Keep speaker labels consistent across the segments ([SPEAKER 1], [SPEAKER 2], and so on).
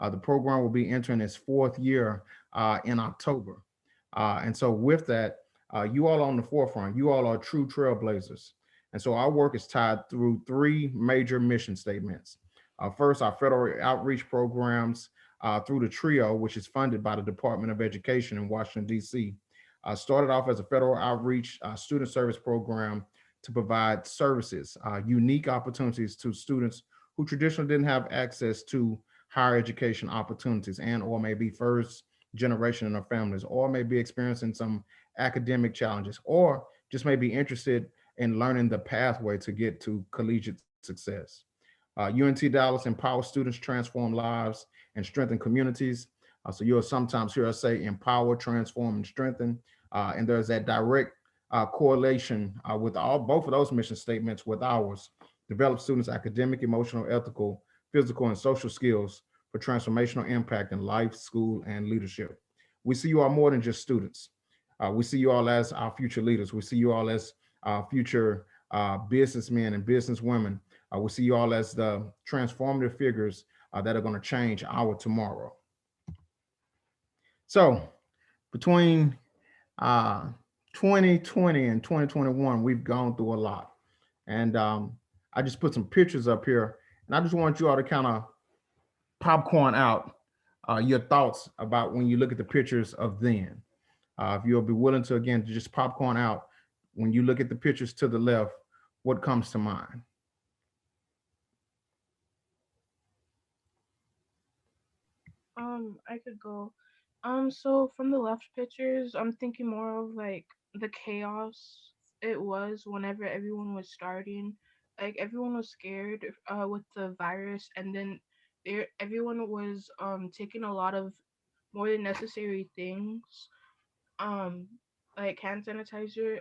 [SPEAKER 1] The program will be entering its fourth year in October. And so with that, you all are on the forefront. You all are true trailblazers. And so our work is tied through three major mission statements. First, our federal outreach programs through the TRIO, which is funded by the Department of Education in Washington, D.C. Started off as a federal outreach student service program to provide services, unique opportunities to students who traditionally didn't have access to higher education opportunities and or maybe first generation in their families or may be experiencing some academic challenges or just may be interested in learning the pathway to get to collegiate success. UNT Dallas empowers students, transform lives, and strengthen communities. So you'll sometimes hear us say empower, transform, and strengthen. And there's that direct correlation with all both of those mission statements with ours. Develop students' academic, emotional, ethical, physical, and social skills for transformational impact in life, school, and leadership. We see you all more than just students. We see you all as our future leaders. We see you all as our future businessmen and businesswomen. We see you all as the transformative figures that are going to change our tomorrow. So between uh, 2020 and 2021, we've gone through a lot. And I just put some pictures up here. And I just want you all to kind of popcorn out your thoughts about when you look at the pictures of then. If you'll be willing to, again, to just popcorn out when you look at the pictures to the left, what comes to mind?
[SPEAKER 2] I could go. So from the left pictures, I'm thinking more of like the chaos it was whenever everyone was starting. Like everyone was scared with the virus, and then everyone was taking a lot of more than necessary things, um like hand sanitizer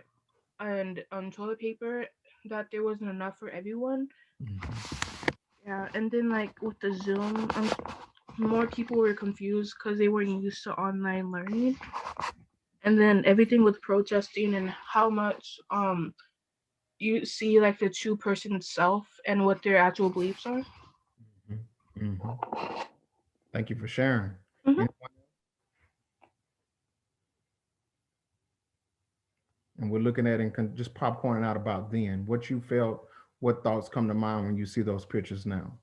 [SPEAKER 2] and toilet paper, that there wasn't enough for everyone.
[SPEAKER 1] Mhm.
[SPEAKER 2] Yeah, and then like with the Zoom, more people were confused because they weren't used to online learning, and then everything with protesting and how much you see like the true person self and what their actual beliefs are.
[SPEAKER 1] Mhm. Mhm. Thank you for sharing.
[SPEAKER 2] Hmm.
[SPEAKER 1] And, and we're looking at and just popcorning out about then. What you felt, what thoughts come to mind when you see those pictures now?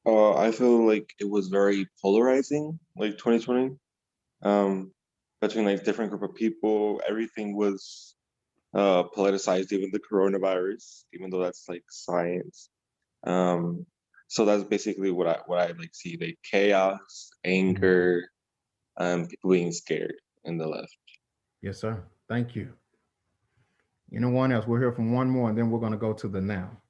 [SPEAKER 3] I feel like it was very polarizing, like 2020. Um, Between like different group of people, everything was politicized, even the coronavirus, even though that's like science. Um, so that's basically what I like see, like chaos,
[SPEAKER 1] Mhm.
[SPEAKER 3] anger, people being scared in the left.
[SPEAKER 1] Yes, sir. Thank you. Anyone else? We'll hear from one more and then we're going to go to the now.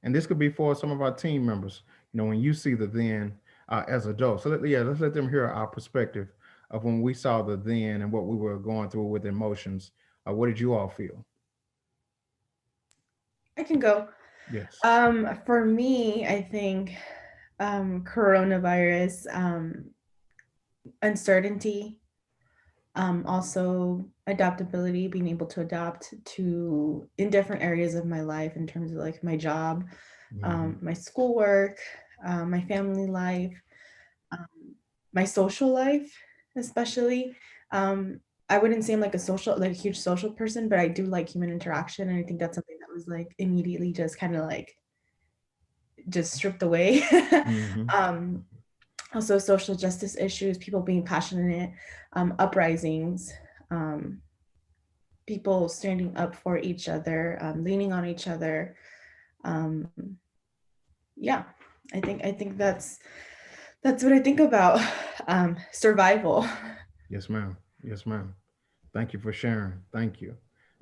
[SPEAKER 1] And this could be for some of our team members, when you see the then as adults. So let's let them hear our perspective of when we saw the then and what we were going through with emotions. What did you all feel?
[SPEAKER 4] I can go.
[SPEAKER 1] Yes.
[SPEAKER 4] For me, I think coronavirus, uncertainty, also adaptability, being able to adapt to in different areas of my life in terms of like my job,
[SPEAKER 1] Mhm.
[SPEAKER 4] my schoolwork, my family life, um, my social life, especially. Um, I wouldn't say I'm like a social, like a huge social person, but I do like human interaction, and I think that's something that was like immediately just kind of like just stripped away.
[SPEAKER 1] Mhm.
[SPEAKER 4] um, Also, social justice issues, people being passionate, uprisings, um, people standing up for each other, leaning on each other. Um, yeah, I think that's what I think about survival.
[SPEAKER 1] Yes, ma'am. Yes, ma'am. Thank you for sharing. Thank you.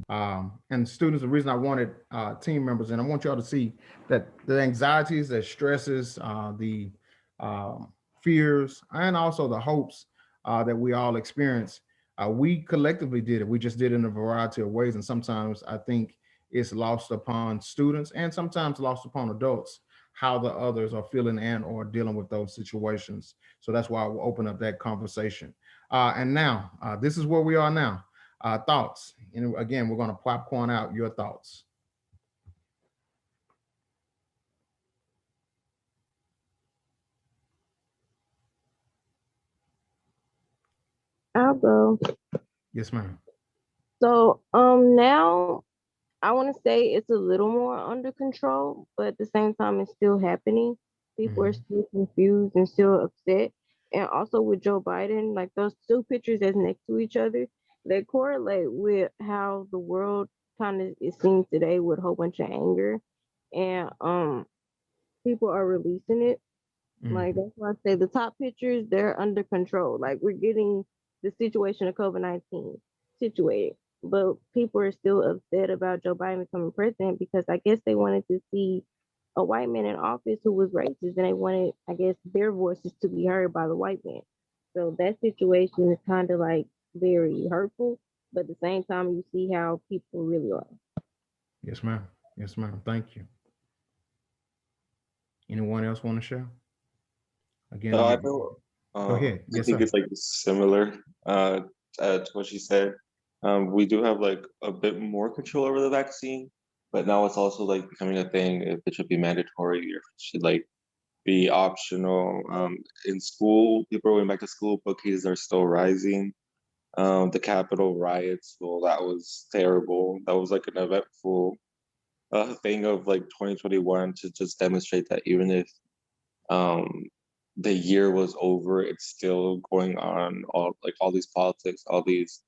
[SPEAKER 1] And students, the reason I wanted team members, and I want y'all to see that the anxieties, the stresses, the um, fears, and also the hopes that we all experience, we collectively did it. We just did it in a variety of ways. And sometimes I think it's lost upon students and sometimes lost upon adults how the others are feeling and or dealing with those situations. So that's why I will open up that conversation. And now, this is where we are now. Thoughts. And again, we're going to popcorn out your thoughts.
[SPEAKER 5] I'll go.
[SPEAKER 1] Yes, ma'am.
[SPEAKER 5] So now I want to say it's a little more under control, but at the same time it's still happening. People are
[SPEAKER 1] Mhm.
[SPEAKER 5] still confused and still upset. And also with Joe Biden, like those two pictures that's next to each other, they correlate with how the world kind of is seen today with a whole bunch of anger. And people are releasing it. Like
[SPEAKER 1] Mhm.
[SPEAKER 5] that's why I say the top pictures, they're under control. Like we're getting the situation of COVID-19 situated. But people are still upset about Joe Biden becoming president because I guess they wanted to see a white man in office who was racist and they wanted, I guess, their voices to be heard by the white man. So that situation is kind of like very hurtful, but at the same time you see how people really are.
[SPEAKER 1] Yes, ma'am. Yes, ma'am. Thank you. Anyone else want to share? Again,
[SPEAKER 3] I
[SPEAKER 1] you
[SPEAKER 3] feel,
[SPEAKER 1] go ahead.
[SPEAKER 3] I
[SPEAKER 1] Yes,
[SPEAKER 3] think
[SPEAKER 1] sir.
[SPEAKER 3] it's like similar to what she said. We do have like a bit more control over the vaccine, but now it's also like becoming a thing if it should be mandatory or if it should like be optional. In school, people are going back to school, but cases are still rising. The Capitol riots, well, that was terrible. That was like an eventful thing of like 2021 to just demonstrate that even if um, the year was over, it's still going on. All these politics, all these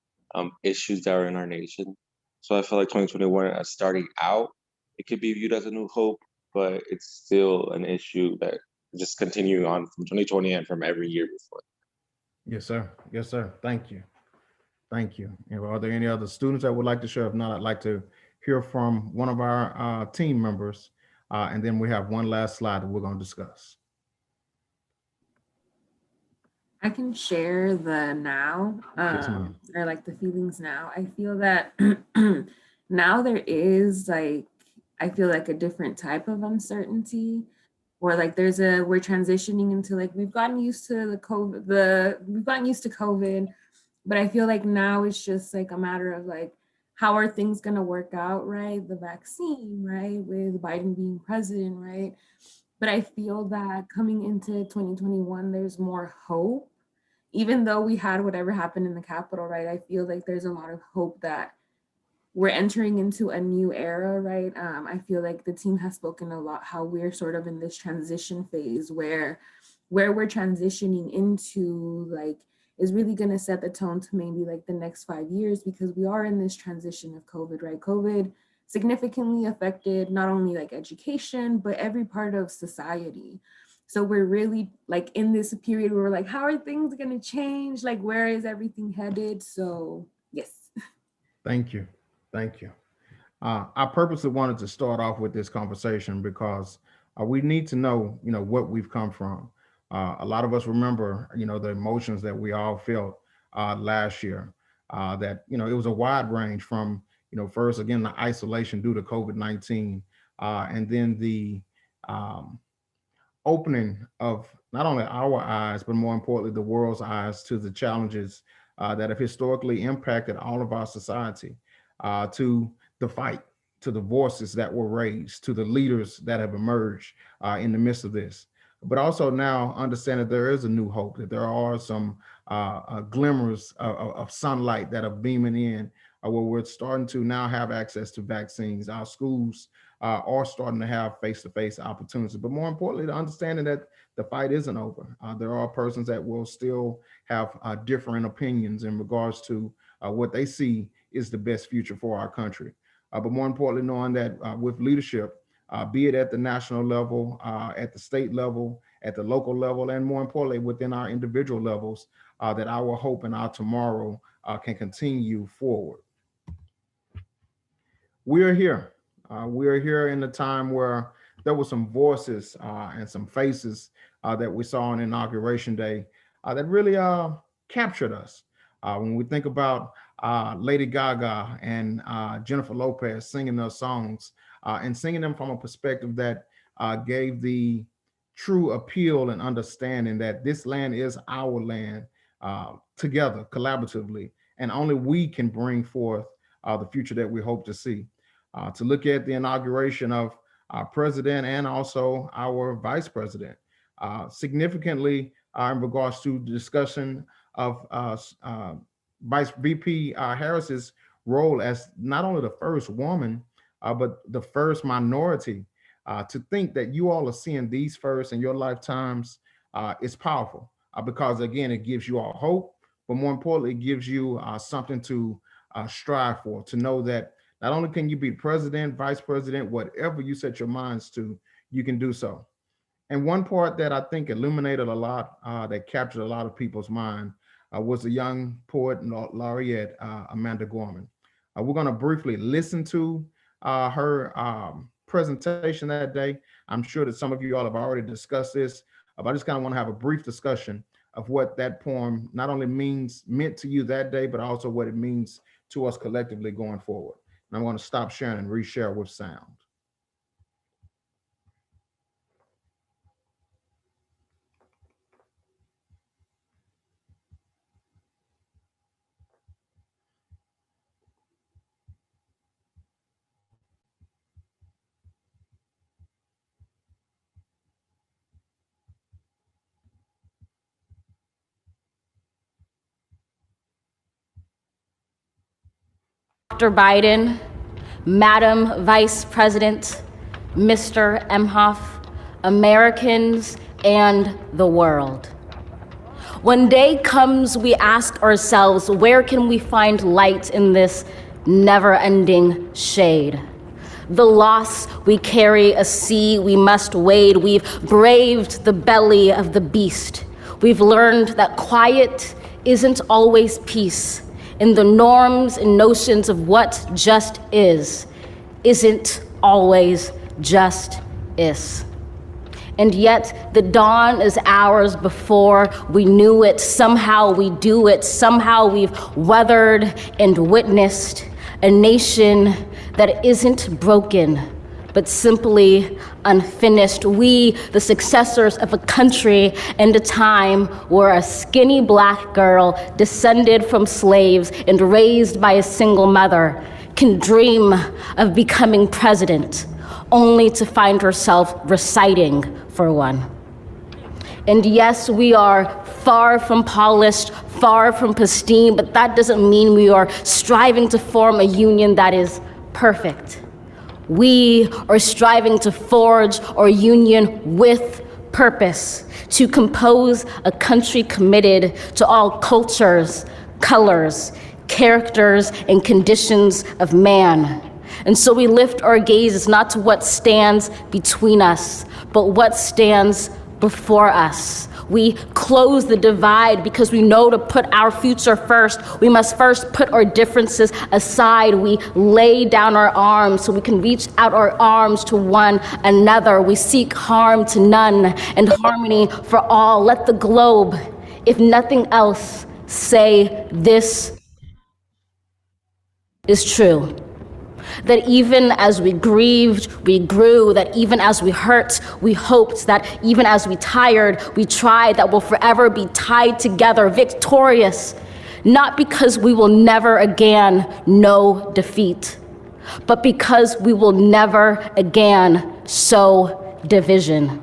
[SPEAKER 3] issues that are in our nation. So I feel like 2021 as starting out, it could be viewed as a new hope, but it's still an issue that just continuing on from 2020 and from every year before.
[SPEAKER 1] Yes, sir. Yes, sir. Thank you. Thank you. And are there any other students that would like to share? If not, I'd like to hear from one of our team members. And then we have one last slide that we're going to discuss.
[SPEAKER 6] I can share the now,
[SPEAKER 1] Yes, ma'am.
[SPEAKER 6] or like the feelings now. I feel that now there is like, I feel like a different type of uncertainty, or like we're transitioning into like we've gotten used to we've gotten used to COVID, but I feel like now it's just like a matter of like how are things gonna work out, right? The vaccine, right, with Biden being president, right? But I feel that coming into 2021, there's more hope. Even though we had whatever happened in the Capitol, right? I feel like there's a lot of hope that we're entering into a new era, right? I feel like the team has spoken a lot how we're sort of in this transition phase where we're transitioning into like is really going to set the tone to maybe like the next 5 years because we are in this transition of COVID, right? COVID significantly affected not only like education but every part of society. So we're really like in this period where we're like, how are things going to change? Like, where is everything headed? So yes.
[SPEAKER 1] Thank you. Thank you. I purposely wanted to start off with this conversation because we need to know, what we've come from. A lot of us remember, the emotions that we all felt last year. That it was a wide range from, first again the isolation due to COVID-19, and then the um, opening of not only our eyes, but more importantly, the world's eyes to the challenges that have historically impacted all of our society, to the fight, to the voices that were raised, to the leaders that have emerged in the midst of this. But also now understand that there is a new hope, that there are some glimmers of sunlight that are beaming in, where we're starting to now have access to vaccines. Our schools are starting to have face-to-face opportunities. But more importantly, the understanding that the fight isn't over. There are persons that will still have different opinions in regards to what they see is the best future for our country. But more importantly, knowing that with leadership, be it at the national level, at the state level, at the local level, and more importantly, within our individual levels, that our hope and our tomorrow can continue forward. We are here. We are here in a time where there were some voices and some faces that we saw on Inauguration Day that really captured us. When we think about Lady Gaga and Jennifer Lopez singing their songs and singing them from a perspective that gave the true appeal and understanding that this land is our land, together, collaboratively, and only we can bring forth the future that we hope to see. To look at the inauguration of our president and also our vice president, significantly in regards to the discussion of Vice VP Harris's role as not only the first woman, but the first minority. To think that you all are seeing these first in your lifetimes is powerful because, again, it gives you all hope, but more importantly, it gives you something to strive for, to know that not only can you be president, vice president, whatever you set your minds to, you can do so. And one part that I think illuminated a lot, that captured a lot of people's mind, was the young poet and laureate, Amanda Gorman. We're going to briefly listen to her presentation that day. I'm sure that some of you all have already discussed this, but I just kind of want to have a brief discussion of what that poem not only meant to you that day, but also what it means to us collectively going forward. And I'm going to stop sharing and reshare with sound.
[SPEAKER 7] Dr. Biden, Madam Vice President, Mr. Emhoff, Americans, and the world. When day comes, we ask ourselves, where can we find light in this never-ending shade? The loss we carry, a sea we must wade. We've braved the belly of the beast. We've learned that quiet isn't always peace, and the norms and notions of what just isn't always just is. And yet the dawn is hours before we knew it. Somehow we do it. Somehow we've weathered and witnessed a nation that isn't broken, but simply unfinished. We, the successors of a country and a time where a skinny Black girl descended from slaves and raised by a single mother can dream of becoming president, only to find herself reciting for one. And yes, we are far from polished, far from pristine, but that doesn't mean we are striving to form a union that is perfect. We are striving to forge our union with purpose, to compose a country committed to all cultures, colors, characters, and conditions of man. And so we lift our gazes not to what stands between us, but what stands before us. We close the divide because we know to put our future first, we must first put our differences aside. We lay down our arms so we can reach out our arms to one another. We seek harm to none and harmony for all. Let the globe, if nothing else, say this is true. That even as we grieved, we grew, that even as we hurt, we hoped, that even as we tired, we tried, that we'll forever be tied together, victorious, not because we will never again know defeat, but because we will never again sow division.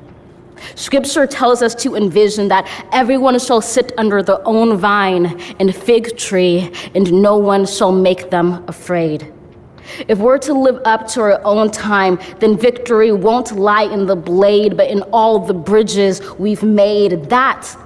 [SPEAKER 7] Scripture tells us to envision that everyone shall sit under their own vine and fig tree, and no one shall make them afraid. If we're to live up to our own time, then victory won't lie in the blade, but in all the bridges we've made. That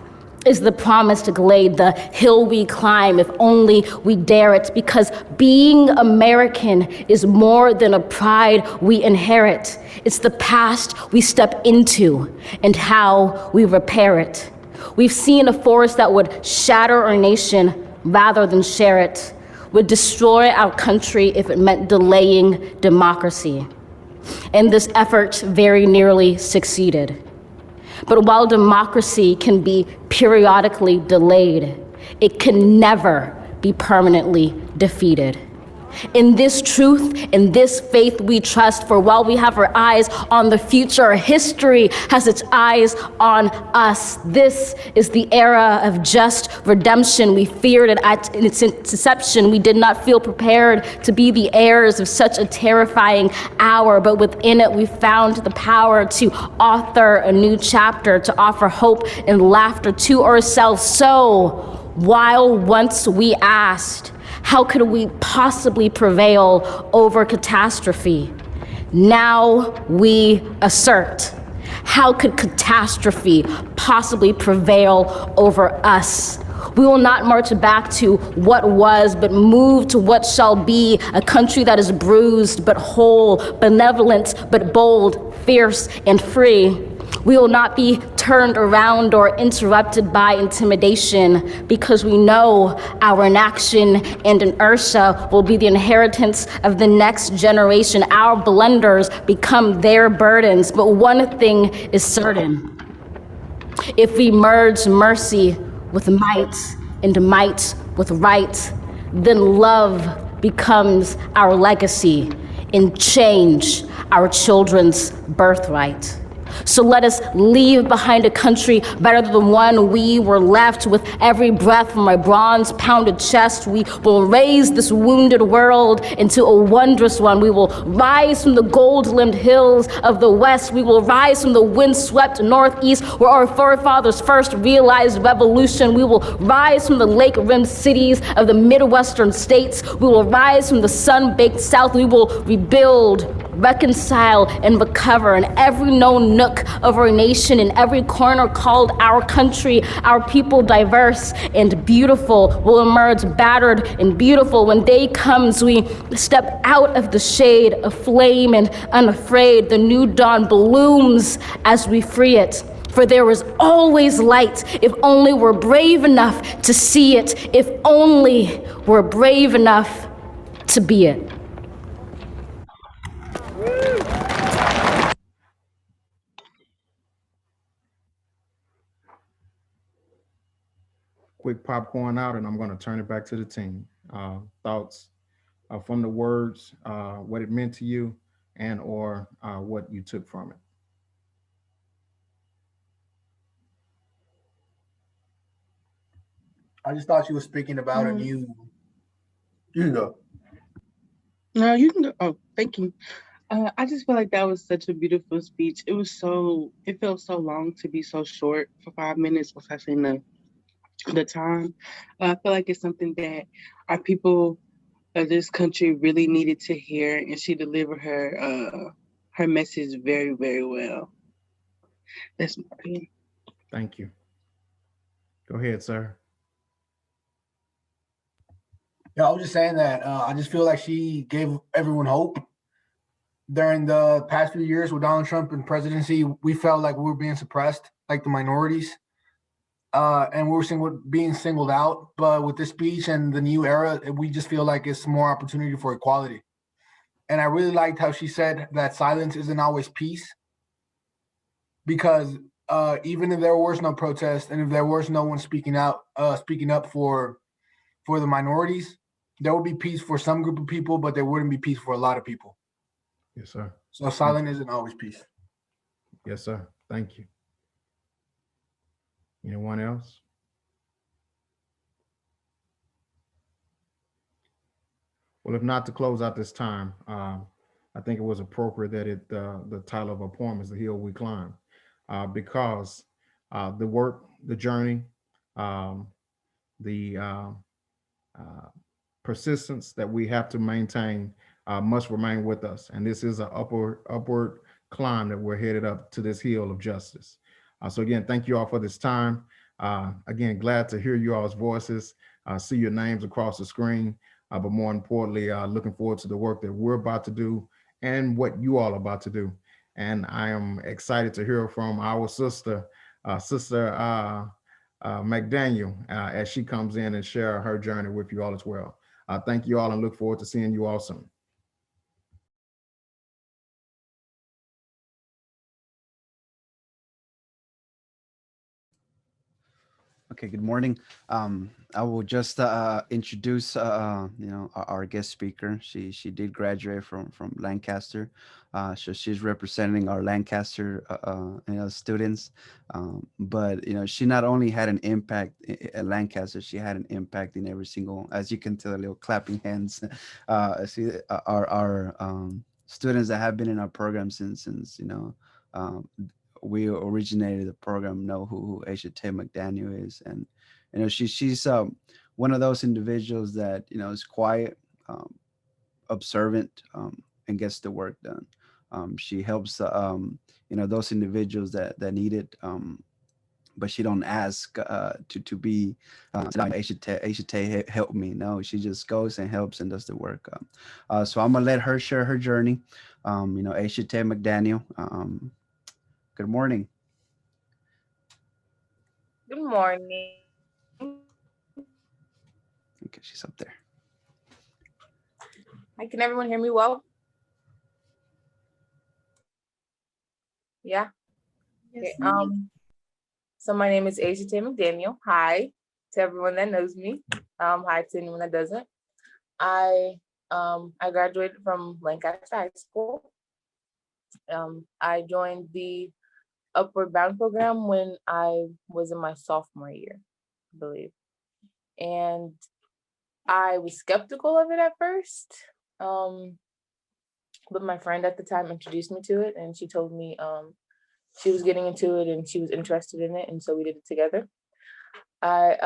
[SPEAKER 7] is the promised glade, the hill we climb, if only we dare it, because being American is more than a pride we inherit. It's the past we step into and how we repair it. We've seen a force that would shatter our nation rather than share it, would destroy our country if it meant delaying democracy. And this effort very nearly succeeded. But while democracy can be periodically delayed, it can never be permanently defeated. In this truth, in this faith we trust, for while we have our eyes on the future, history has its eyes on us. This is the era of just redemption. We feared it at its inception. We did not feel prepared to be the heirs of such a terrifying hour, but within it we found the power to author a new chapter, to offer hope and laughter to ourselves. So While once we asked, how could we possibly prevail over catastrophe? Now we assert, how could catastrophe possibly prevail over us? We will not march back to what was, but move to what shall be, a country that is bruised but whole, benevolent but bold, fierce and free. We will not be turned around or interrupted by intimidation, because we know our inaction and inertia will be the inheritance of the next generation. Our blunders become their burdens, but one thing is certain. If we merge mercy with might and might with right, then love becomes our legacy and change our children's birthright. So let us leave behind a country better than the one we were left. With every breath from my bronze-pounded chest, we will raise this wounded world into a wondrous one. We will rise from the gold-limbed hills of the West. We will rise from the wind-swept Northeast, where our forefathers first realized revolution. We will rise from the lake-rimmed cities of the Midwestern states. We will rise from the sun-baked South. We will rebuild, reconcile, and recover in every known nook of our nation, in every corner called our country. Our people, diverse and beautiful, will emerge battered and beautiful. When day comes, we step out of the shade of flame and unafraid. The new dawn blooms as we free it. For there is always light, if only we're brave enough to see it, if only we're brave enough to be it.
[SPEAKER 1] Quick popcorn out, and I'm going to turn it back to the team. Thoughts from the words, what it meant to you, and or what you took from it.
[SPEAKER 8] I just thought she was speaking about a new. You can go.
[SPEAKER 9] No, you can go. Oh, thank you. I just feel like that was such a beautiful speech. It felt so long to be so short for 5 minutes, especially in the time. I feel like it's something that our people of this country really needed to hear, and she delivered her message very, very well. That's my opinion.
[SPEAKER 1] Thank you. Go ahead, sir.
[SPEAKER 8] Yeah, I was just saying that I just feel like she gave everyone hope. During the past few years with Donald Trump and presidency, we felt like we were being suppressed, like the minorities, and we were being singled out. But with this speech and the new era, we just feel like it's more opportunity for equality. And I really liked how she said that silence isn't always peace, because even if there was no protest and if there was no one speaking up for the minorities, there would be peace for some group of people, but there wouldn't be peace for a lot of people.
[SPEAKER 1] Yes, sir.
[SPEAKER 8] So silent isn't always peace.
[SPEAKER 1] Yes, sir. Thank you. Anyone else? Well, if not, to close out this time, I think it was appropriate that the title of our poem is "The Hill We Climb," because the work, the journey, the persistence that we have to maintain must remain with us. And this is an upward climb that we're headed up to this hill of justice. So again, thank you all for this time. Again, glad to hear you all's voices, see your names across the screen, but more importantly, looking forward to the work that we're about to do and what you all are about to do. And I am excited to hear from our sister McDaniel, as she comes in and share her journey with you all as well. Thank you all and look forward to seeing you all soon.
[SPEAKER 10] Okay, good morning. I will just introduce our guest speaker. She did graduate from Lancaster, so she's representing our Lancaster students. But she not only had an impact at Lancaster, she had an impact in every single, as you can tell, a little clapping hands. See our students that have been in our program since we originated the program know who Tay Mcdaniel is, and she's one of those individuals that is quiet, observant, and gets the work done. She helps those individuals that need it, but she don't ask to be Aisha help me. No, she just goes and helps and does the work. So I'm gonna let her share her journey. Aisha Tay Mcdaniel. Good morning.
[SPEAKER 11] Good morning.
[SPEAKER 10] Okay, she's up there.
[SPEAKER 11] Hi, can everyone hear me well? Yeah.
[SPEAKER 4] Yes,
[SPEAKER 11] Okay. So my name is Aisha Tay Mcdaniel. Hi to everyone that knows me. Hi to anyone that doesn't. I graduated from Lancaster High School. I joined the Upward Bound program when I was in my sophomore year, I believe. And I was skeptical of it at first. But my friend at the time introduced me to it, and she told me she was getting into it and she was interested in it, and so we did it together. I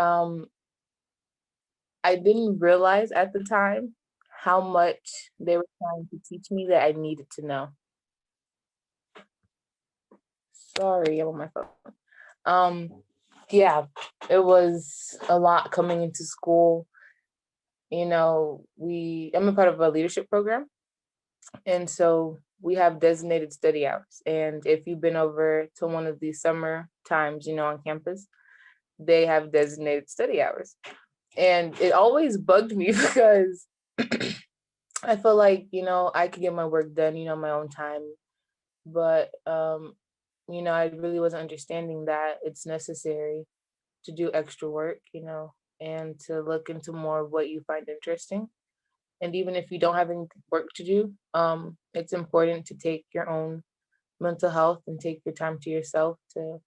[SPEAKER 11] didn't realize at the time how much they were trying to teach me that I needed to know. Sorry, I'm on my phone. Yeah, it was a lot coming into school. I'm a part of a leadership program, and so we have designated study hours. And if you've been over to one of these summer times, on campus, they have designated study hours. And it always bugged me because I feel like, I could get my work done, on my own time. But, I really wasn't understanding that it's necessary to do extra work, and to look into more of what you find interesting. And even if you don't have any work to do, it's important to take your own mental health and take your time to yourself to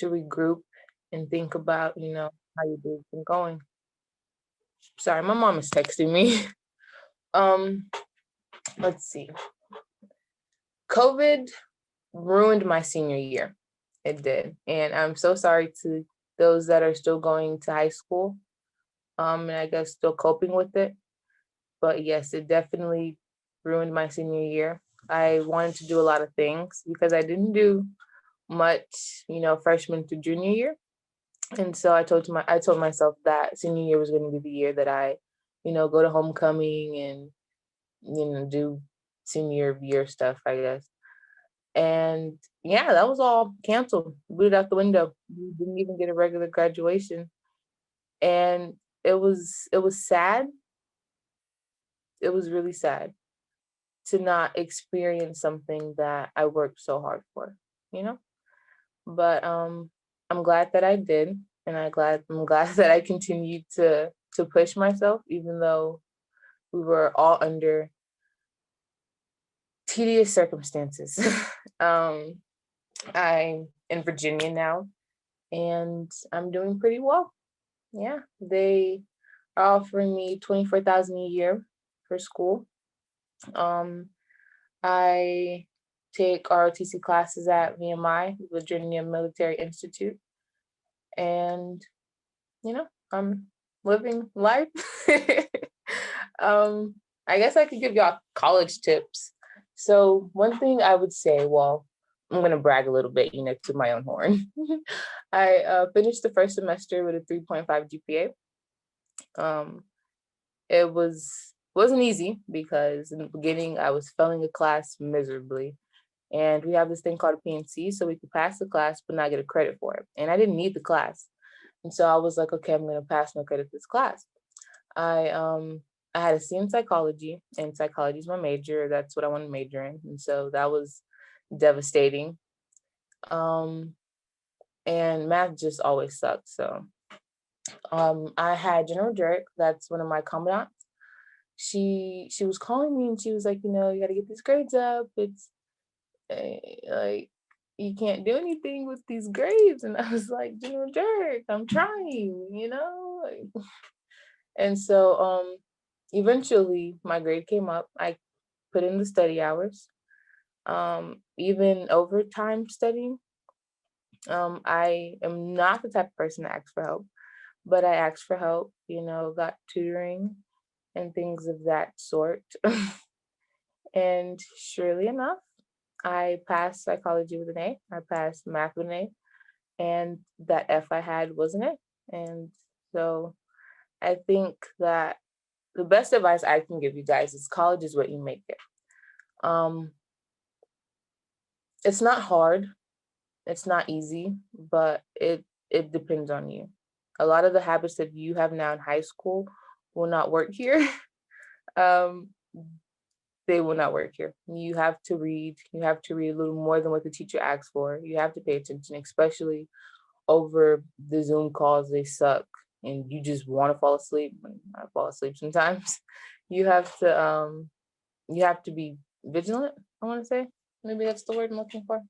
[SPEAKER 11] regroup and think about, how your day's been going. Sorry, my mom is texting me. Let's see. COVID ruined my senior year. It did. And I'm so sorry to those that are still going to high school, and I guess still coping with it. But yes, it definitely ruined my senior year. I wanted to do a lot of things because I didn't do much, freshman to junior year. And so I told myself that senior year was going to be the year that I, go to homecoming and, do senior year stuff, I guess. And yeah, that was all canceled, booted out the window. We didn't even get a regular graduation. And it was sad. It was really sad to not experience something that I worked so hard for, But I'm glad that I did, and I'm glad that I continued to push myself, even though we were all under tedious circumstances. I'm in Virginia now, and I'm doing pretty well. Yeah, they are offering me $24,000 a year for school. I take ROTC classes at VMI, Virginia Military Institute, and I'm living life. I guess I could give y'all college tips. So one thing I would say, well, I'm gonna brag a little bit, to my own horn. I finished the first semester with a 3.5 GPA. It wasn't easy because in the beginning I was failing a class miserably. And we have this thing called a PNC, so we could pass the class but not get a credit for it. And I didn't need the class. And so I was like, okay, I'm gonna pass no credit this class. I had a C in psychology, and psychology is my major. That's what I want to major in. And so that was devastating. And math just always sucked. So I had General Dirk, that's one of my commandants. She was calling me and she was like, you gotta get these grades up. It's like you can't do anything with these grades. And I was like, General Dirk, I'm trying, And so eventually my grade came up. I put in the study hours. Even overtime studying. I am not the type of person to ask for help, but I asked for help, got tutoring and things of that sort. And surely enough, I passed psychology with an A. I passed math with an A. And that F I had was an A. And so I think that the best advice I can give you guys is college is what you make it. It's not hard. It's not easy, but it depends on you. A lot of the habits that you have now in high school will not work here. They will not work here. You have to read. You have to read a little more than what the teacher asks for. You have to pay attention, especially over the Zoom calls. They suck, and you just want to fall asleep. I fall asleep sometimes. You have to be vigilant. I want to say, maybe that's the word I'm looking for.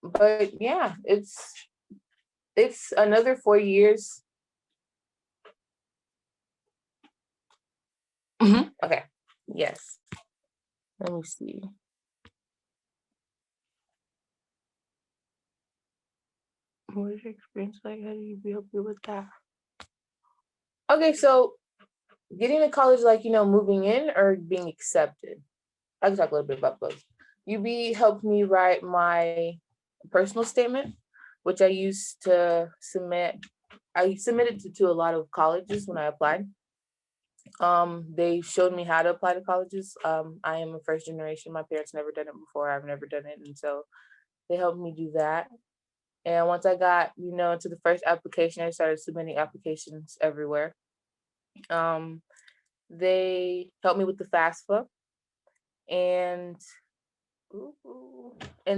[SPEAKER 11] But yeah, it's another 4 years. Okay. Yes. Let me see. What is your experience like? How do you help you with that? Okay, so getting to college, like, moving in or being accepted. I can talk a little bit about both. UB helped me write my personal statement, which I used to submit. I submitted to a lot of colleges when I applied. They showed me how to apply to colleges. I am a first generation. My parents never done it before. I've never done it. And so they helped me do that. And once I got, to the first application, I started submitting applications everywhere. They helped me with the FAFSA and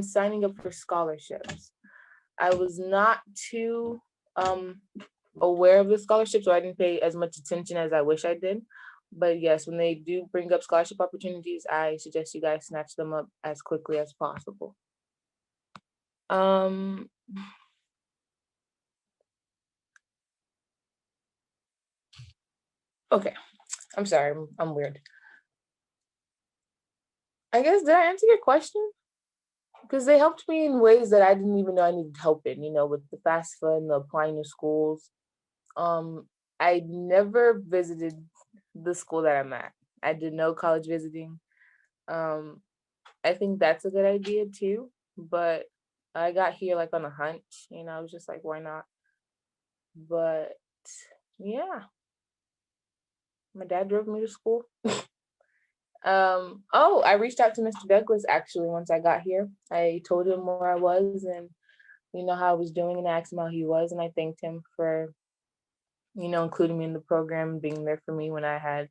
[SPEAKER 11] signing up for scholarships. I was not too aware of the scholarship, so I didn't pay as much attention as I wish I did. But yes, when they do bring up scholarship opportunities, I suggest you guys snatch them up as quickly as possible. Okay, I'm sorry, I'm weird. I guess, did I answer your question? Because they helped me in ways that I didn't even know I needed help in, with the FAFSA and the applying to schools. I never visited the school that I'm at. I did no college visiting. I think that's a good idea too, but I got here like on a hunch, I was just like, why not? But yeah, my dad drove me to school. I reached out to Mr. Douglas actually once I got here. I told him where I was and how I was doing, and asked him how he was, and I thanked him for including me in the program, being there for me when I had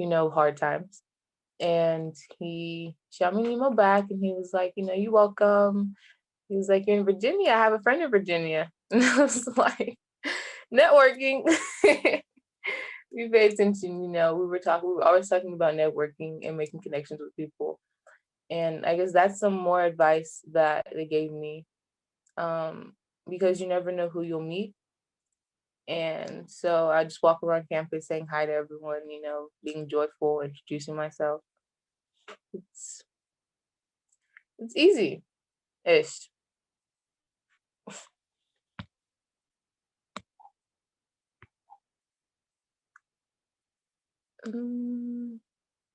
[SPEAKER 11] hard times. And he shot me an email back and he was like, you're welcome. He was like, you're in Virginia. I have a friend in Virginia. And I was like, networking. We pay attention, we were always talking about networking and making connections with people. And I guess that's some more advice that they gave me, because you never know who you'll meet. And so I just walk around campus saying hi to everyone, being joyful, introducing myself. It's easy-ish.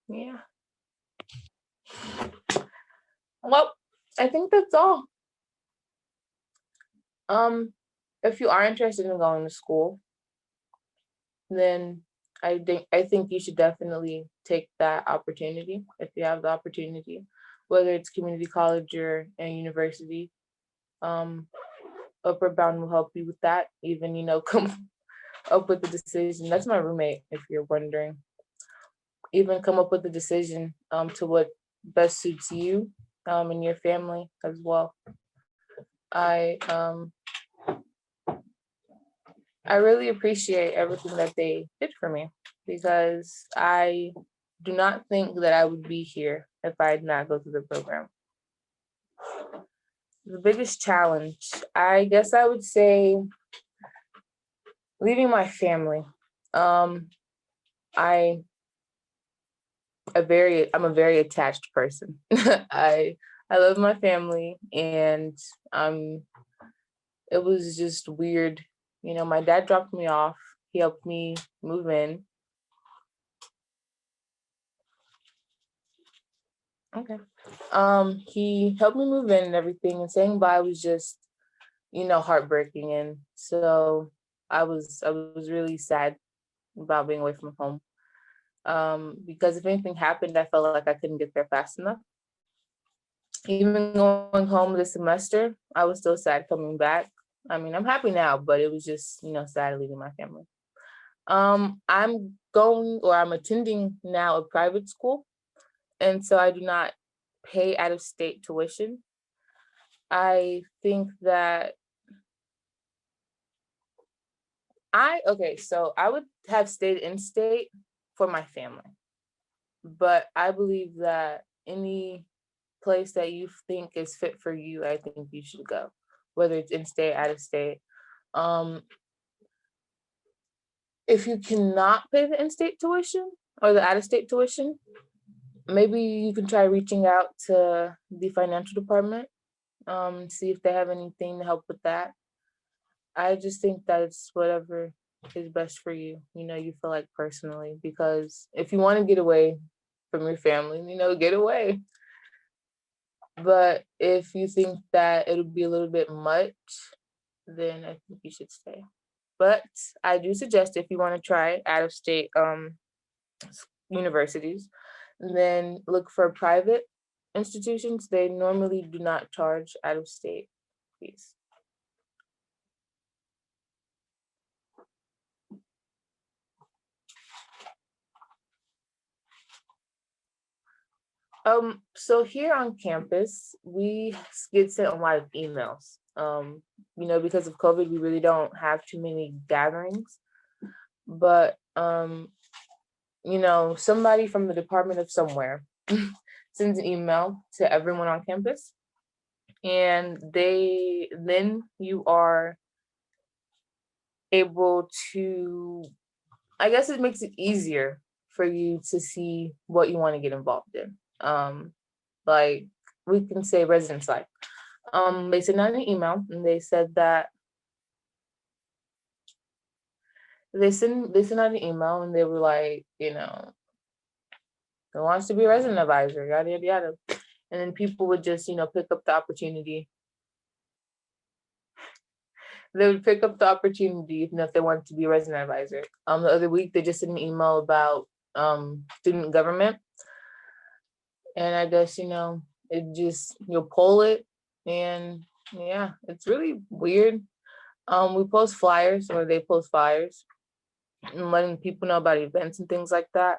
[SPEAKER 11] Yeah. Well, I think that's all. If you are interested in going to school, then I think you should definitely take that opportunity if you have the opportunity, whether it's community college or a university. Upward Bound will help you with that. Even come up with the decision. That's my roommate, if you're wondering. Even come up with the decision to what best suits you and your family as well. I really appreciate everything that they did for me, because I do not think that I would be here if I did not go through the program. The biggest challenge, I guess I would say, leaving my family. I'm a very attached person. I love my family, and it was just weird, My dad dropped me off. He helped me move in. Okay. He helped me move in and everything, and saying bye was just, heartbreaking. And so I was really sad about being away from home. Because if anything happened, I felt like I couldn't get there fast enough. Even going home this semester, I was still sad coming back. I mean, I'm happy now, but it was just, sad leaving my family. I'm attending now a private school, and so I do not pay out-of-state tuition. I think that so I would have stayed in state for my family, but I believe that any place that you think is fit for you, I think you should go, whether it's in state, out of state. If you cannot pay the in-state tuition or the out-of-state tuition, maybe you can try reaching out to the financial department, see if they have anything to help with that. I just think that it's whatever is best for you, you feel like personally, because if you want to get away from your family, get away. But if you think that it'll be a little bit much, then I think you should stay. But I do suggest, if you want to try out-of-state universities, then look for private institutions. They normally do not charge out-of-state fees. So here on campus, we get sent a lot of emails. Because of COVID, we really don't have too many gatherings. But somebody from the department of somewhere sends an email to everyone on campus, and then you are able to, I guess it makes it easier for you to see what you want to get involved in. Like we can say residence life. They sent out an email and they said that they sent out an email and they were like, who wants to be a resident advisor, yada yada yada. And then people would just, pick up the opportunity. They would pick up the opportunity if they wanted to be a resident advisor. The other week they just sent an email about student government. And I guess, it just, you'll pull it, and yeah, it's really weird. We post flyers, or they post flyers, and letting people know about events and things like that.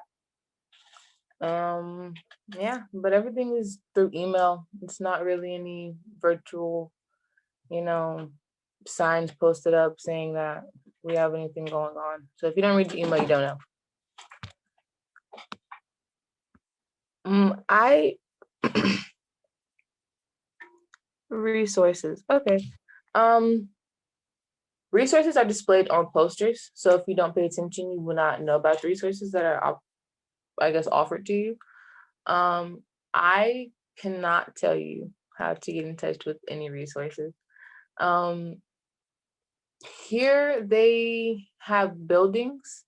[SPEAKER 11] Yeah, but everything is through email. It's not really any virtual, signs posted up saying that we have anything going on. So if you don't read the email, you don't know. Resources. Okay. Resources are displayed on posters. So if you don't pay attention, you will not know about the resources that are, I guess, offered to you. I cannot tell you how to get in touch with any resources. Here they have buildings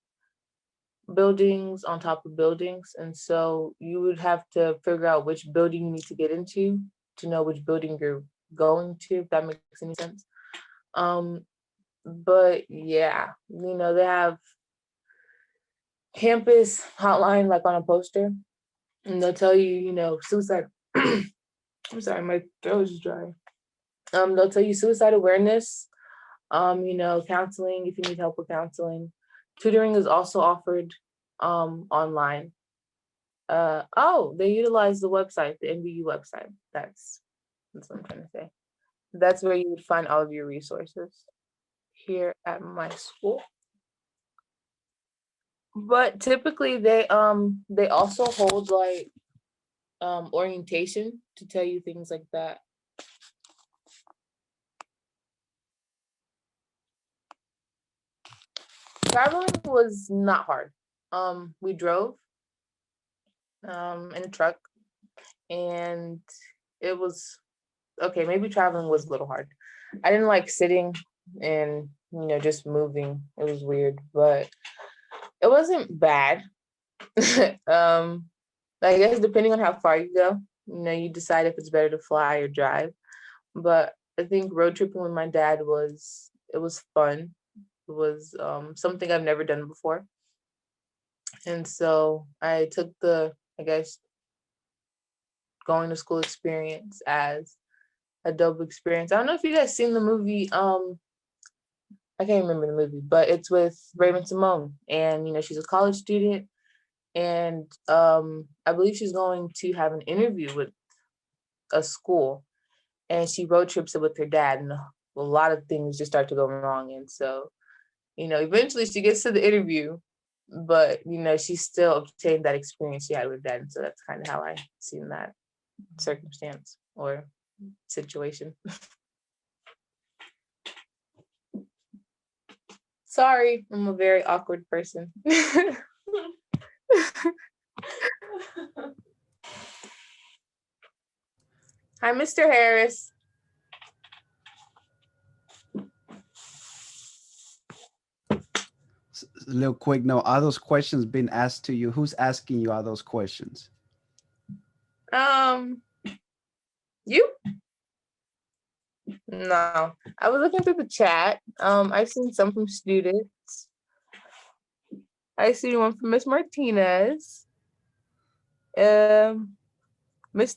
[SPEAKER 11] on top of buildings. And so you would have to figure out which building you need to get into to know which building you're going to, if that makes any sense. But yeah, they have campus hotline like on a poster, and they'll tell you, suicide. I'm sorry, my throat is dry. They'll tell you suicide awareness, counseling if you need help with counseling. Tutoring is also offered online. They utilize the website, the NBU website. That's what I'm trying to say. That's where you would find all of your resources here at my school. But typically they also hold like orientation to tell you things like that. Traveling was not hard. We drove in a truck, and it was okay. Maybe traveling was a little hard. I didn't like sitting in just moving. It was weird, but it wasn't bad. I guess depending on how far you go, you decide if it's better to fly or drive. But I think road tripping with my dad was fun. It was something I've never done before. And so I took the, I guess, going to school experience as a dope experience. I don't know if you guys seen the movie, I can't remember the movie, but it's with Raven-Symoné, and she's a college student, and I believe she's going to have an interview with a school, and she road trips it with her dad, and a lot of things just start to go wrong. And so, eventually she gets to the interview, but she still obtained that experience she had with dad. And so that's kind of how I seen that circumstance or situation. Sorry, I'm a very awkward person. Hi, Mr. Harris.
[SPEAKER 10] A little quick note, are those questions being asked to you? Who's asking you all those questions?
[SPEAKER 11] You? No, I was looking through the chat. I've seen some from students. I see one from Miss Martinez. Mr.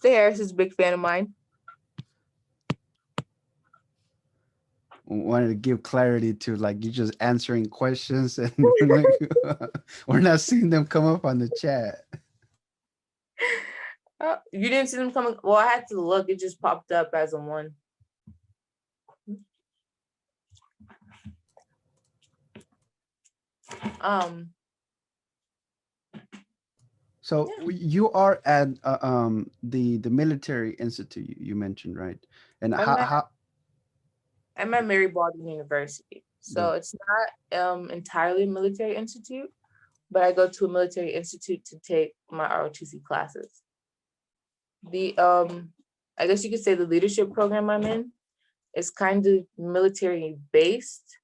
[SPEAKER 11] Harris is a big fan of mine.
[SPEAKER 10] Wanted to give clarity to, like, you just answering questions and like, we're not seeing them come up on the chat.
[SPEAKER 11] You didn't see them coming? Well, I had to look. It just popped up as a one.
[SPEAKER 10] So you are at the military institute you mentioned, right? And
[SPEAKER 11] I'm at Mary Baldwin University. So it's not entirely a military institute, but I go to a military institute to take my ROTC classes. The I guess you could say the leadership program I'm in is kind of military based.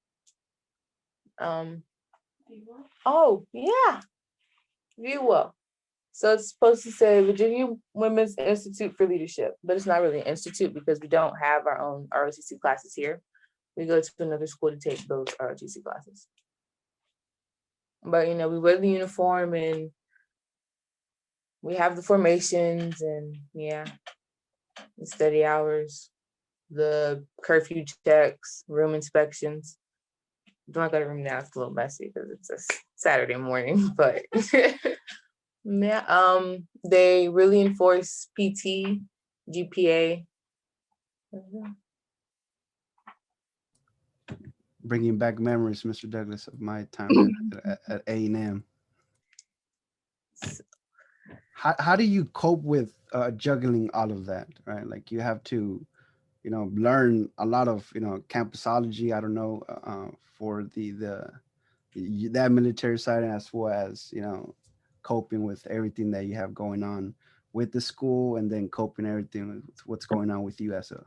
[SPEAKER 11] Oh yeah, VWO. So it's supposed to say Virginia Women's Institute for Leadership, but it's not really an institute because we don't have our own ROTC classes here. We go to another school to take those ROTC classes. But we wear the uniform and we have the formations and the study hours, the curfew checks, room inspections. Don't go to room now, it's a little messy because it's a Saturday morning, but they really enforce PT, GPA.
[SPEAKER 10] Bringing back memories, Mr. Douglas, of my time at A&M. How do you cope with juggling all of that, right? Like you have to, learn a lot of, campusology, I don't know, for that military side, as well as, coping with everything that you have going on with the school, and then coping everything with what's going on with you as an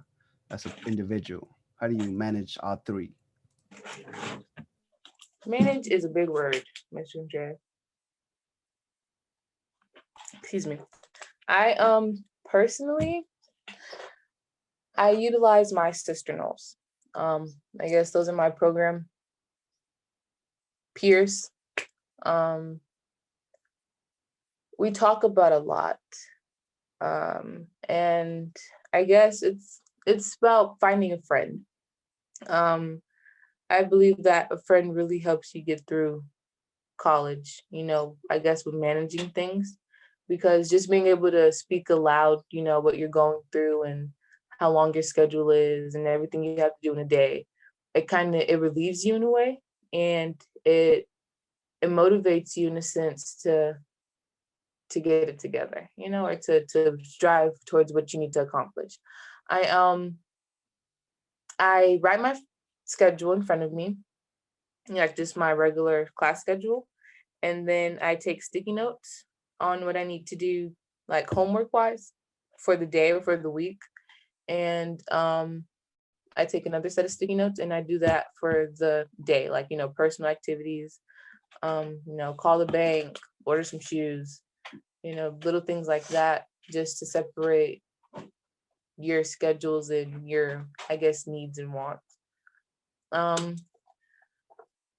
[SPEAKER 10] individual. How do you manage all three?
[SPEAKER 11] Manage is a big word, Mr. J. Excuse me. I personally, I utilize my sister-in-laws. I guess those are my program peers. We talk about a lot. And I guess it's about finding a friend. I believe that a friend really helps you get through college, I guess with managing things, because just being able to speak aloud, what you're going through and how long your schedule is and everything you have to do in a day, it relieves you in a way, and it motivates you in a sense to get it together, or to strive towards what you need to accomplish. I write my schedule in front of me, like just my regular class schedule, and then I take sticky notes on what I need to do, like homework wise, for the day or for the week. And I take another set of sticky notes and I do that for the day, like, personal activities, call the bank, order some shoes, little things like that, just to separate your schedules and your, I guess, needs and wants.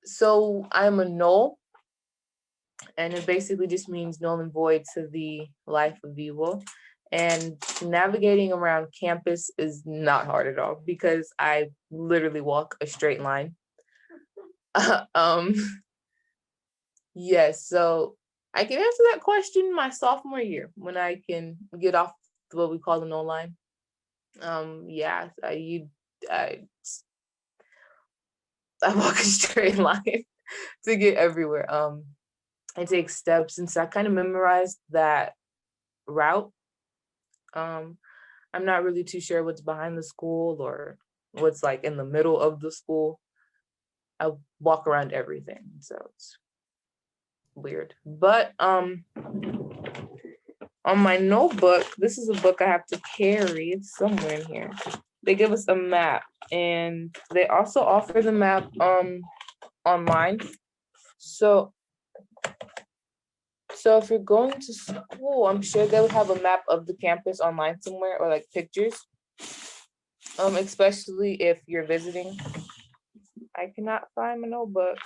[SPEAKER 11] So I'm a null, and it basically just means null and void to the life of evil. And navigating around campus is not hard at all because I literally walk a straight line. Yes, so I can answer that question my sophomore year when I can get off what we call the null line. Yeah, I walk a straight line to get everywhere. I take steps, and so I kind of memorized that route. I'm not really too sure what's behind the school or what's like in the middle of the school. I walk around everything, so it's weird. But on my notebook, this is a book I have to carry. It's somewhere in here. They give us a map, and they also offer the map online. So if you're going to school, I'm sure they would have a map of the campus online somewhere, or like pictures. Especially if you're visiting. I cannot find my notebook.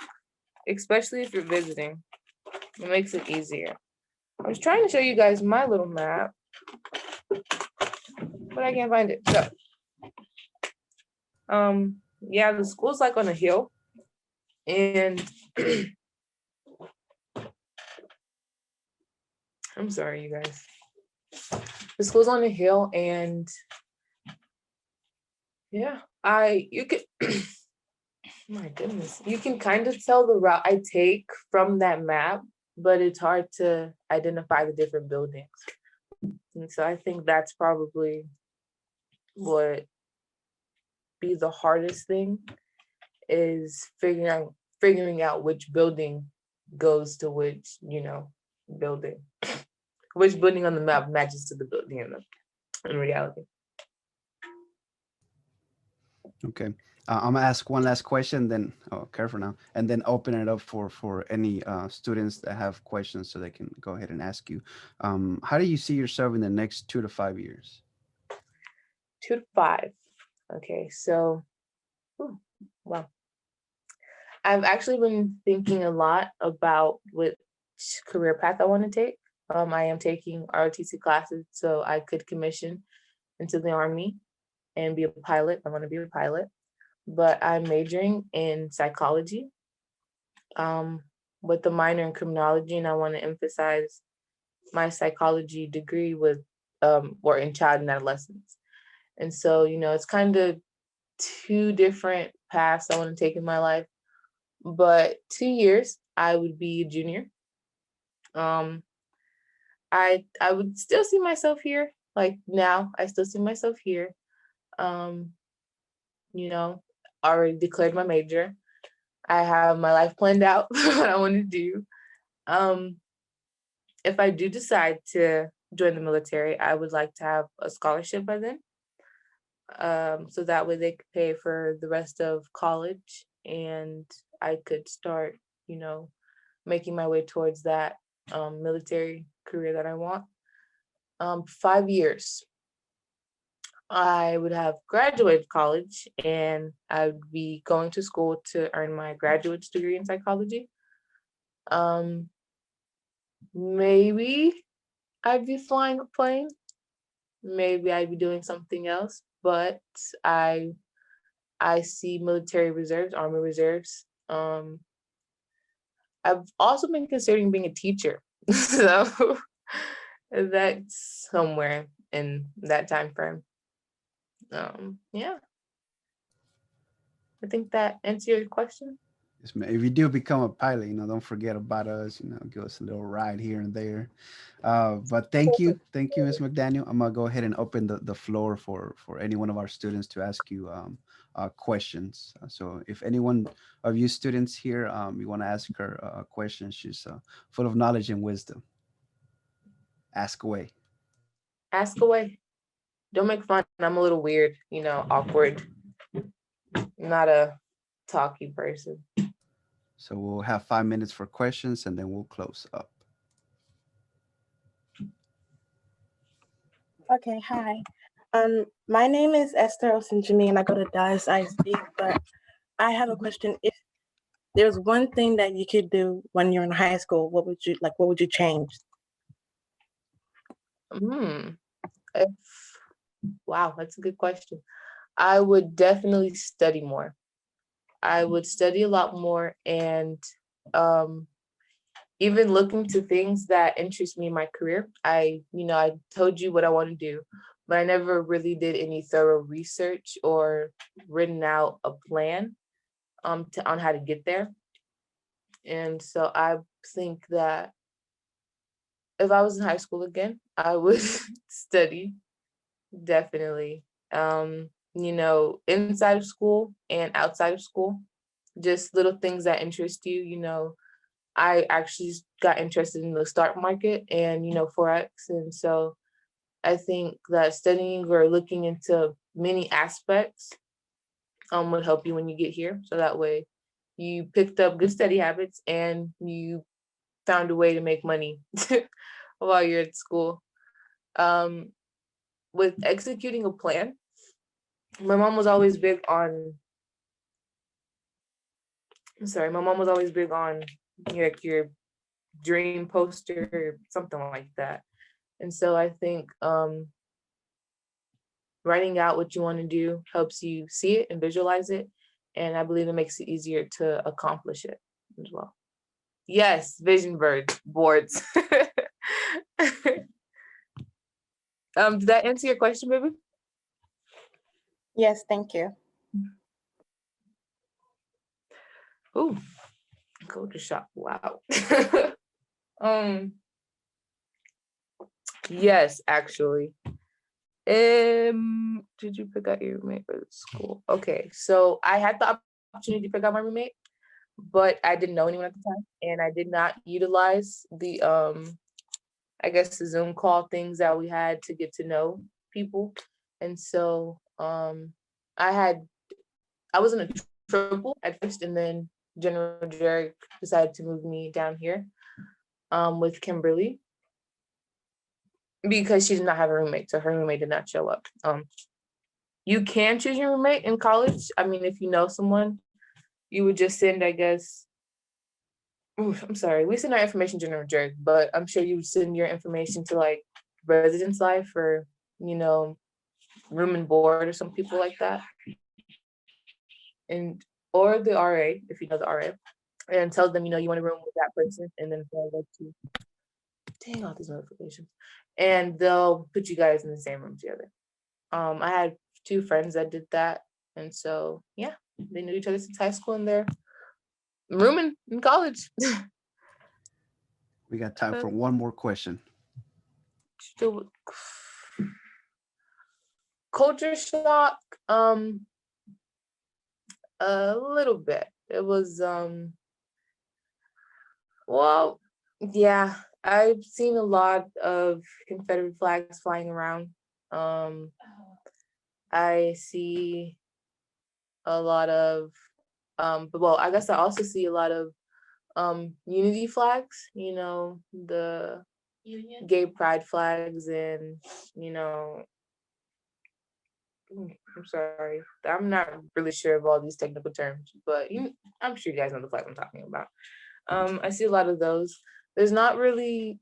[SPEAKER 11] Especially if you're visiting. It makes it easier. I was trying to show you guys my little map, but I can't find it. So yeah, the school's like on a hill, and I'm sorry, you guys. The school's on a hill, and yeah, you could my goodness, you can kind of tell the route I take from that map, but it's hard to identify the different buildings. And so I think that's probably what be the hardest thing, is figuring out which building goes to which, building. Which building on the map matches to the building in reality.
[SPEAKER 10] Okay. I'm gonna ask one last question, then careful now, and then open it up for any students that have questions, so they can go ahead and ask you. How do you see yourself in the next 2 to 5 years?
[SPEAKER 11] 2 to 5. Okay, so, well, I've actually been thinking a lot about which career path I want to take. I am taking ROTC classes so I could commission into the Army and be a pilot. I want to be a pilot, but I'm majoring in psychology with a minor in criminology, and I want to emphasize my psychology degree with or in child and adolescence. And so, it's kind of 2 different paths I want to take in my life, but 2 years I would be a junior. I would still see myself here. Like now, I still see myself here. Already declared my major. I have my life planned out, what I want to do. If I do decide to join the military, I would like to have a scholarship by then. So that way they could pay for the rest of college, and I could start, making my way towards that military career that I want. 5 years. I would have graduated college, and I would be going to school to earn my graduate's degree in psychology. Maybe I'd be flying a plane. Maybe I'd be doing something else, but I see military reserves, Army reserves. I've also been considering being a teacher. So that's somewhere in that time frame. Yeah. I think that answers your question.
[SPEAKER 10] Yes, man. If you do become a pilot, don't forget about us. Give us a little ride here and there. But thank you, Ms. McDaniel. I'm gonna go ahead and open the floor for any one of our students to ask you questions. So if any one of you students here, you want to ask her a question, she's full of knowledge and wisdom. Ask away.
[SPEAKER 11] Ask away. Don't make fun. I'm a little weird, awkward. not a talky person.
[SPEAKER 10] So we'll have 5 minutes for questions and then we'll close up.
[SPEAKER 12] Okay, hi. My name is Esther Osinjini and I go to Dallas ISD, but I have a question. If there's one thing that you could do when you're in high school, what would you change?
[SPEAKER 11] Wow, that's a good question. I would definitely study more. I would study a lot more, and even look into things that interest me in my career. I told you what I want to do, but I never really did any thorough research or written out a plan on how to get there. And so I think that if I was in high school again, I would study, definitely. Inside of school and outside of school, just little things that interest you. I actually got interested in the stock market and, Forex. And so I think that studying or looking into many aspects would help you when you get here. So that way you picked up good study habits and you found a way to make money while you're at school. With executing a plan, my mom was always big on your dream poster or something like that. And so I think writing out what you want to do helps you see it and visualize it. And I believe it makes it easier to accomplish it as well. Yes, vision boards. Did that answer your question, baby?
[SPEAKER 12] Yes, thank you.
[SPEAKER 11] Ooh, culture shock. Wow. Yes, actually. Did you pick out your roommate for the school? Okay, so I had the opportunity to pick out my roommate, but I didn't know anyone at the time, and I did not utilize the the Zoom call things that we had to get to know people. And so I was in a triple at first, and then General Jarek decided to move me down here with Kimberly because she did not have a roommate, so her roommate did not show up. You can choose your roommate in college. I mean, if you know someone, you would just send, I'm sorry, we send our information to General Jarek, but I'm sure you would send your information to like Residence Life or, Room and Board or some people like that. Or the RA, if you know the RA, and tell them, you want a room with that person, and then they'll let you, dang, all these notifications, and they'll put you guys in the same room together. I had 2 friends that did that, and so yeah, they knew each other since high school, and they're rooming in college.
[SPEAKER 10] We got time for one more question.
[SPEAKER 11] Culture shock, a little bit. It was well, yeah, I've seen a lot of Confederate flags flying around. I see a lot of I guess I also see a lot of unity flags, the Union? Gay pride flags, and I'm sorry, I'm not really sure of all these technical terms, but I'm sure you guys know the flag I'm talking about. I see a lot of those. There's not really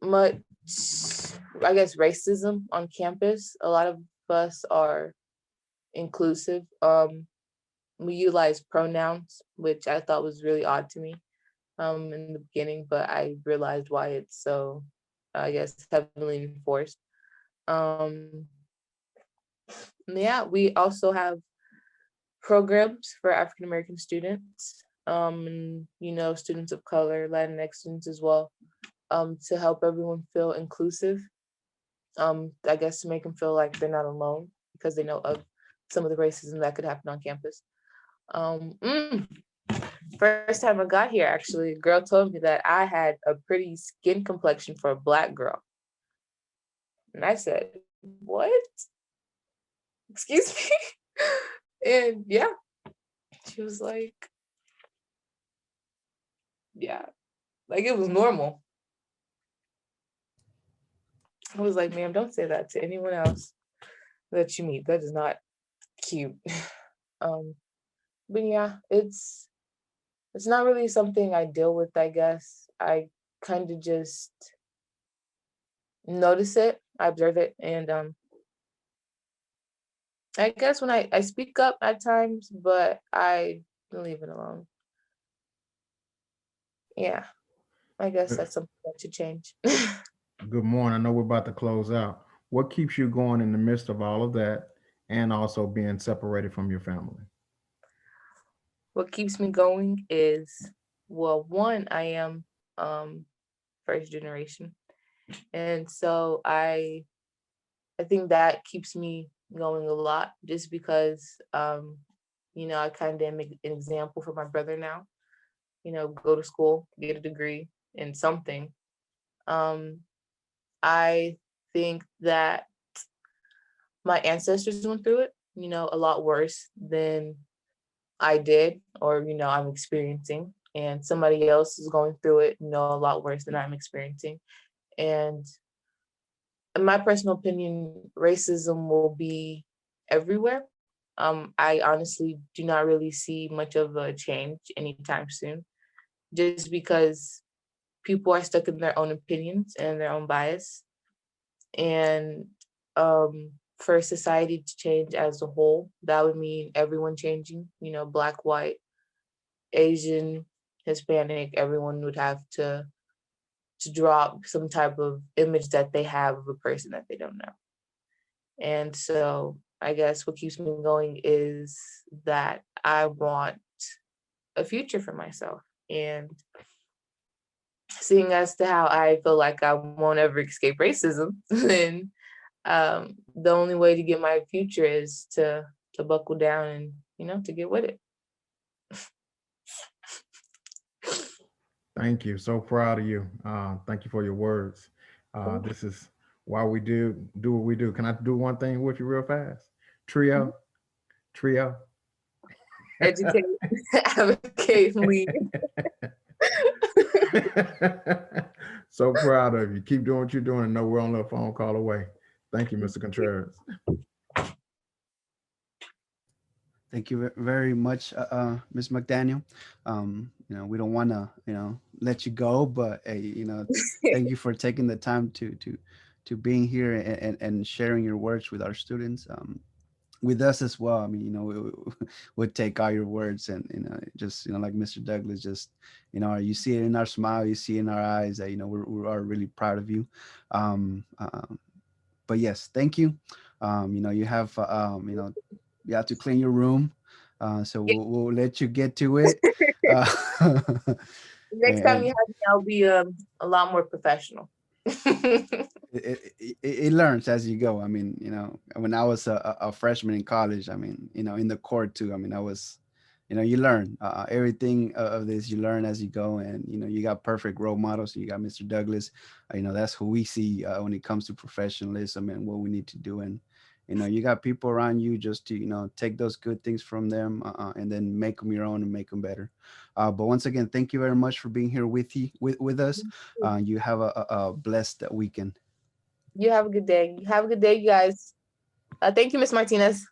[SPEAKER 11] much, racism on campus. A lot of us are inclusive. We utilize pronouns, which I thought was really odd to me in the beginning, but I realized why it's so, heavily enforced. Yeah, we also have programs for African American students, and students of color, Latinx students as well, to help everyone feel inclusive. To make them feel like they're not alone because they know of some of the racism that could happen on campus. First time I got here, actually, a girl told me that I had a pretty skin complexion for a Black girl. And I said, what? Excuse me? And yeah, She was like, yeah, like it was normal. I was like, ma'am, don't say that to anyone else that you meet. That is not cute. But yeah, it's not really something I deal with, I guess. I kind of just notice it, I observe it, and I guess when I speak up at times, but I leave it alone. Yeah, I guess that's something that should change.
[SPEAKER 1] Good morning. I know we're about to close out. What keeps you going in the midst of all of that and also being separated from your family?
[SPEAKER 11] What keeps me going is, well, one, I am first generation. And so I think that keeps me going a lot, just because I kind of am an example for my brother now. Go to school, get a degree in something. I think that my ancestors went through it, a lot worse than I did, or I'm experiencing, and somebody else is going through it, a lot worse than I'm experiencing. And in my personal opinion, racism will be everywhere. I honestly do not really see much of a change anytime soon, just because people are stuck in their own opinions and their own bias. And for society to change as a whole, that would mean everyone changing, Black, white, Asian, Hispanic, everyone would have to drop some type of image that they have of a person that they don't know. And so I guess what keeps me going is that I want a future for myself. And seeing as to how I feel like I won't ever escape racism, then the only way to get my future is to buckle down and, to get with it.
[SPEAKER 1] Thank you. So proud of you. Thank you for your words. This is why we do what we do. Can I do one thing with you real fast? Trio.
[SPEAKER 11] Educate, advocate, lead.
[SPEAKER 1] So proud of you. Keep doing what you're doing and know we're only a phone call away. Thank you, Mr. Contreras.
[SPEAKER 10] Thank you very much, Ms. McDaniel. We don't want to, let you go, but thank you for taking the time to being here and sharing your words with our students, with us as well. I mean, we'll take all your words and, just, like Mr. Douglas, just, you see it in our smile, you see it in our eyes that, we are really proud of you. But yes, thank you. You have, you have to clean your room. So we'll let you get to it.
[SPEAKER 11] Next time you have me, I'll be a lot more professional.
[SPEAKER 10] It learns as you go. I mean, when I was a freshman in college, I mean, in the court too, I mean, I was, you learn everything of this, you learn as you go. And, you got perfect role models. You got Mr. Douglas, that's who we see when it comes to professionalism and what we need to do. And, you got people around you just to, take those good things from them and then make them your own and make them better. But once again, thank you very much for being here with us. You have a blessed weekend.
[SPEAKER 11] You have a good day. Have a good day, you guys. Thank you, Ms. Martinez.